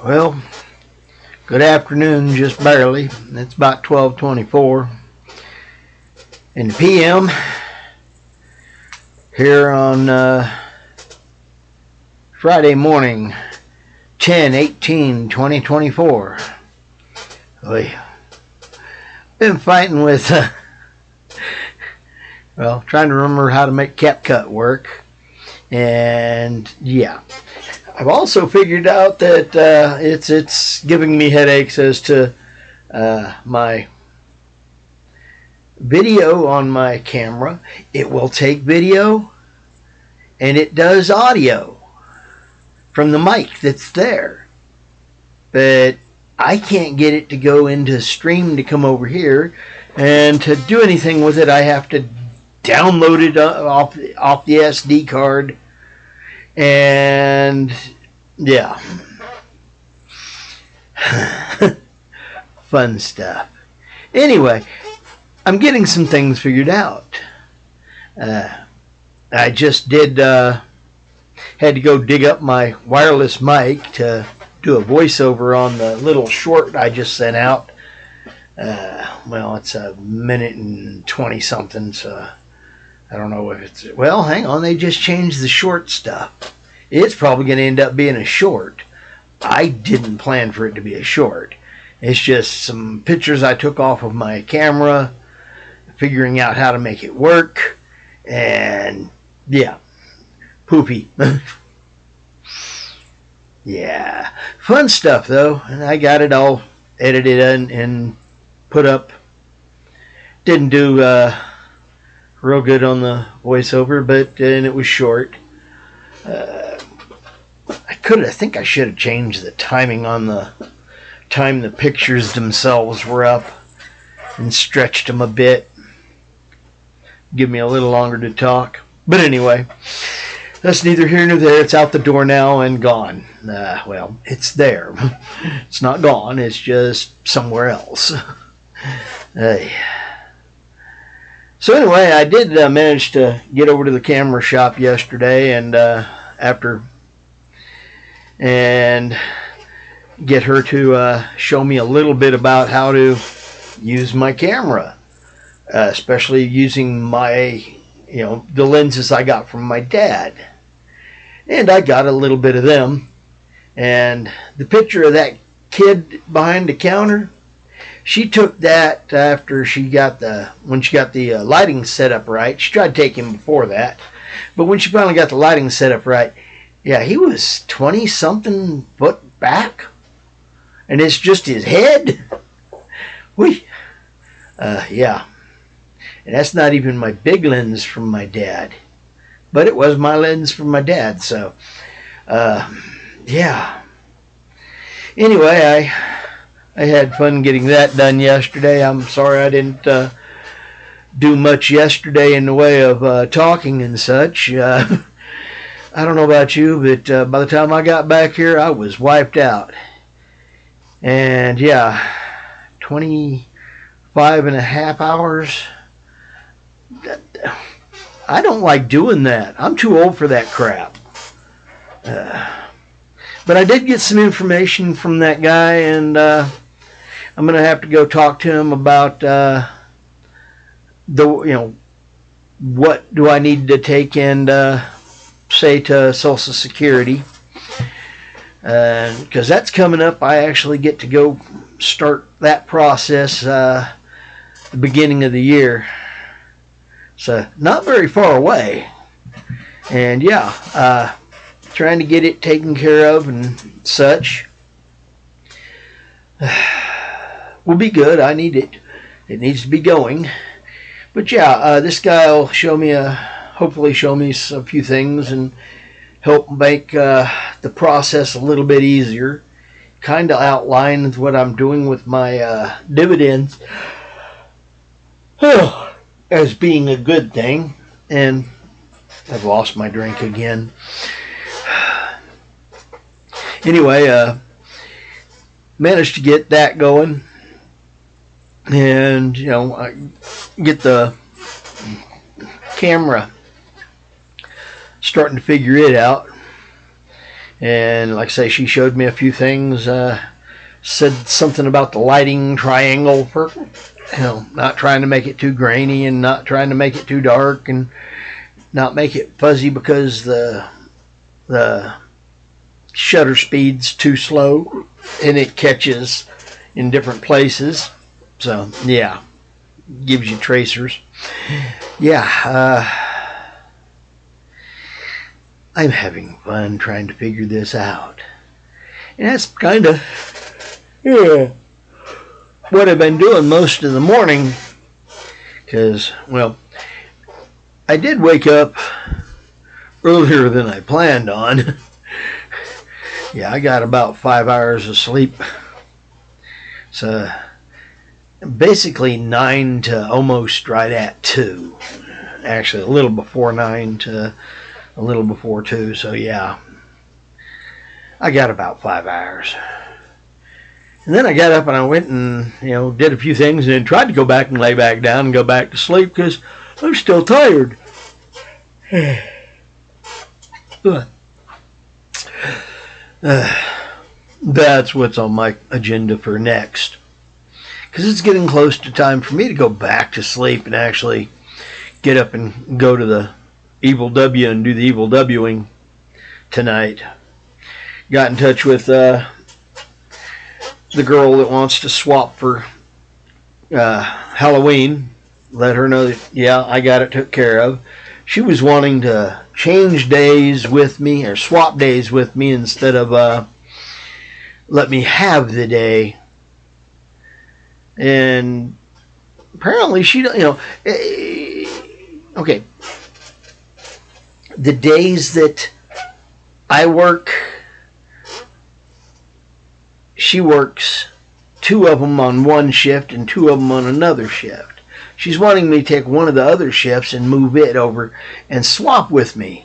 Well, good afternoon, just barely. It's about 12:24 in the PM here on Friday morning, 10/18/2024. We've been fighting with, trying to remember how to make CapCut work. And yeah, I've also figured out that it's giving me headaches as to my video on my camera. It will take video and it does audio from the mic that's there, but I can't get it to go into Stream to come over here, and to do anything with it I have to download it off the SD card. And yeah, fun stuff. Anyway, I'm getting some things figured out. I just had to go dig up my wireless mic to do a voiceover on the little short I just sent out. It's a minute and 20 something, so I don't know if it's... Well, hang on, they just changed the short stuff. It's probably going to end up being a short. I didn't plan for it to be a short. It's just some pictures I took off of my camera, figuring out how to make it work, and yeah, poopy. Yeah, fun stuff though, and I got it all edited and put up. Didn't do real good on the voiceover, but and it was short. I think I should have changed the timing on the time the pictures themselves were up and stretched them a bit. Give me a little longer to talk. But anyway, that's neither here nor there. It's out the door now and gone. It's there. It's not gone. It's just somewhere else. Hey. So anyway, I did manage to get over to the camera shop yesterday and get her to show me a little bit about how to use my camera, especially using my, the lenses I got from my dad. And I got a little bit of them. And the picture of that kid behind the counter, she took that after when she got the lighting set up right. She tried taking before that, but when she finally got the lighting set up right, yeah, he was 20-something foot back, and it's just his head. Yeah, and that's not even my big lens from my dad, but it was my lens from my dad. So, yeah. Anyway, I had fun getting that done yesterday. I'm sorry I didn't do much yesterday in the way of talking and such. I don't know about you, but by the time I got back here, I was wiped out. And yeah, 25.5 hours. I don't like doing that. I'm too old for that crap. But I did get some information from that guy, and I'm going to have to go talk to him about what do I need to take and say to Social Security, because that's coming up. I actually get to go start that process the beginning of the year, so not very far away. And yeah, trying to get it taken care of and such will be good. I need it. It needs to be going. But yeah, this guy will hopefully show me a few things and help make the process a little bit easier. Kind of outlines what I'm doing with my dividends as being a good thing. And I've lost my drink again. Anyway, managed to get that going, and I get the camera starting to figure it out. And like I say, she showed me a few things, said something about the lighting triangle for, not trying to make it too grainy and not trying to make it too dark and not make it fuzzy because the shutter speed's too slow and it catches in different places. So yeah, gives you tracers. Yeah, I'm having fun trying to figure this out. And that's kind of what I've been doing most of the morning. Because, well, I did wake up earlier than I planned on. Yeah, I got about 5 hours of sleep. So basically 9 to almost right at 2. Actually, a little before 9 to a little before 2. So yeah, I got about 5 hours. And then I got up and I went and, did a few things and then tried to go back and lay back down and go back to sleep because I'm still tired. That's what's on my agenda for next. Because it's getting close to time for me to go back to sleep and actually get up and go to the Evil W and do the Evil Wing tonight. Got in touch with the girl that wants to swap for Halloween. Let her know that, yeah, I got it took care of. She was wanting to change days with me or swap days with me instead of let me have the day. And apparently she don't, okay. The days that I work, she works 2 of them on one shift and 2 of them on another shift. She's wanting me to take one of the other shifts and move it over and swap with me.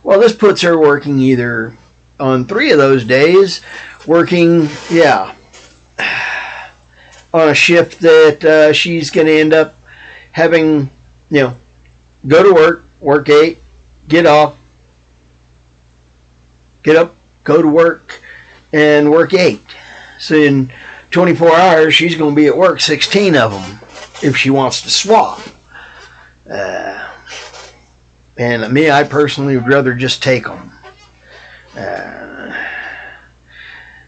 Well, this puts her working either on 3 of those days, working, on a shift that she's going to end up having, go to work 8, get off, get up, go to work, and work 8. So in 24 hours, she's going to be at work 16 of them if she wants to swap. And me, I personally would rather just take them.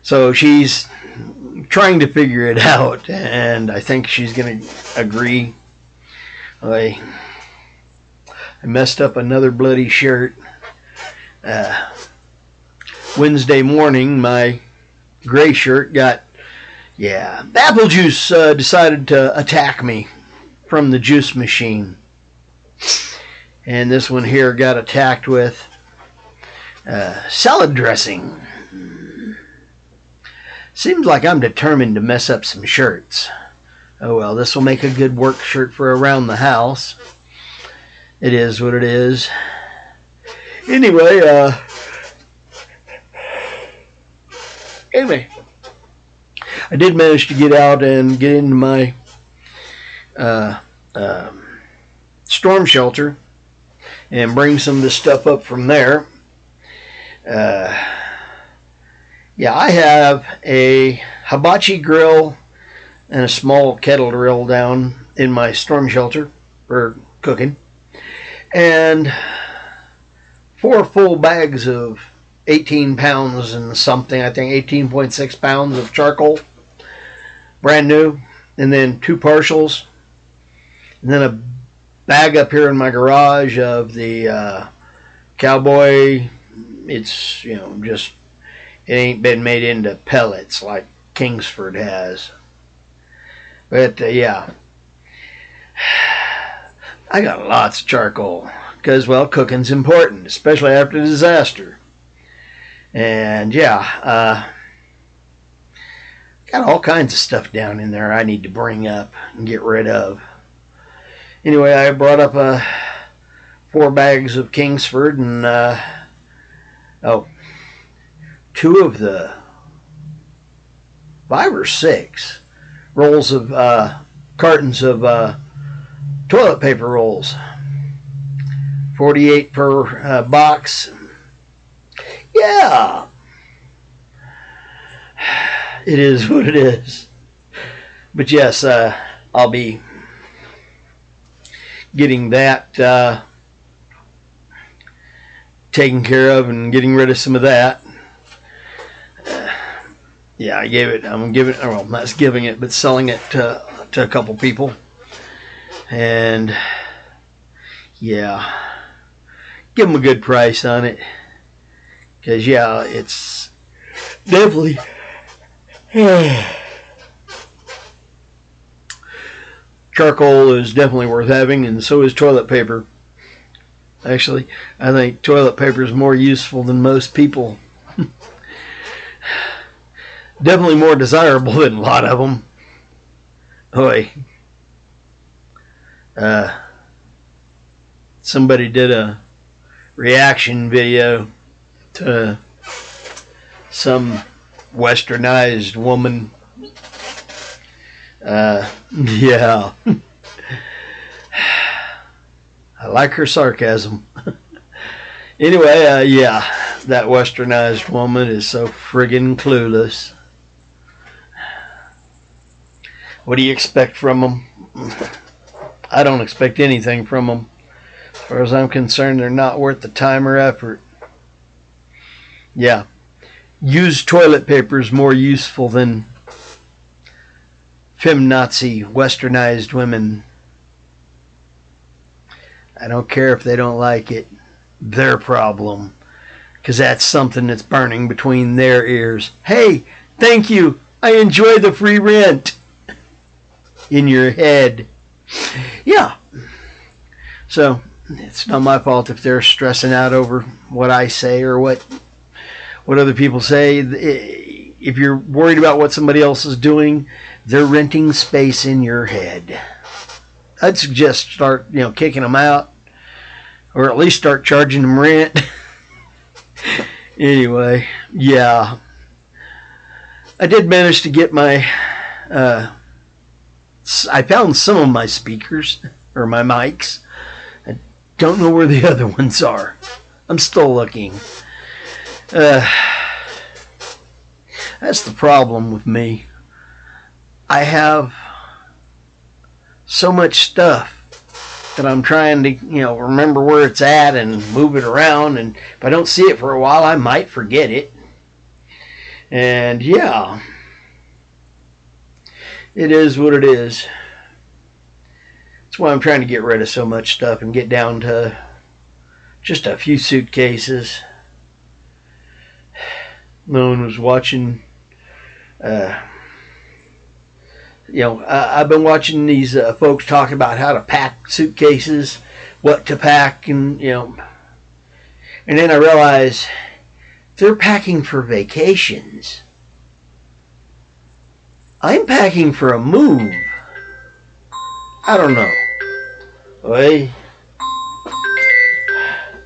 So she's trying to figure it out, and I think she's going to agree. I messed up another bloody shirt. Wednesday morning, my gray shirt got, the apple juice decided to attack me from the juice machine. And this one here got attacked with salad dressing. Seems like I'm determined to mess up some shirts. Oh well, this will make a good work shirt for around the house. It is what it is. Anyway, I did manage to get out and get into my storm shelter and bring some of this stuff up from there. I have a hibachi grill and a small kettle grill down in my storm shelter for cooking, and 4 full bags of 18 pounds and something, I think 18.6 pounds of charcoal, brand new, and then 2 partials, and then a bag up here in my garage of the Cowboy. It's, just, it ain't been made into pellets like Kingsford has. But I got lots of charcoal because, well, cooking's important, especially after a disaster. And got all kinds of stuff down in there I need to bring up and get rid of. Anyway, I brought up 4 bags of Kingsford and 2 of the 5 or 6 rolls of cartons of toilet paper rolls, 48 per box. Yeah, it is what it is. But yes, I'll be getting that taken care of and getting rid of some of that. Yeah, I'm giving it, well, not giving it, but selling it to a couple people. And yeah, give them a good price on it. Because yeah, it's definitely charcoal is definitely worth having, and so is toilet paper. Actually, I think toilet paper is more useful than most people. Definitely more desirable than a lot of them. Boy, somebody did a reaction video to some westernized woman. Yeah. I like her sarcasm. Anyway, yeah, that westernized woman is so friggin' clueless. What do you expect from them? I don't expect anything from them. As far as I'm concerned, they're not worth the time or effort. Yeah. Used toilet paper is more useful than feminazi, westernized women. I don't care if they don't like it. Their problem. Because that's something that's burning between their ears. Hey, thank you. I enjoy the free rent. In your head. Yeah. So, it's not my fault if they're stressing out over what I say or what other people say. If you're worried about what somebody else is doing, they're renting space in your head. I'd suggest start, kicking them out, or at least start charging them rent. Anyway, yeah. I did manage to get my, I found some of my speakers, or my mics. I don't know where the other ones are. I'm still looking. That's the problem with me. I have so much stuff that I'm trying to, remember where it's at and move it around. And if I don't see it for a while, I might forget it. And yeah, it is what it is. That's why I'm trying to get rid of so much stuff and get down to just a few suitcases. No one was watching. I've been watching these folks talk about how to pack suitcases, what to pack, and then I realize they're packing for vacations. I'm packing for a move. I don't know. Well,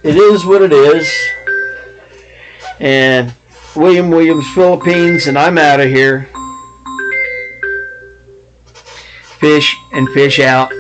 it is what it is. And William Williams, Philippines, and I'm out of here. Fish and fish out.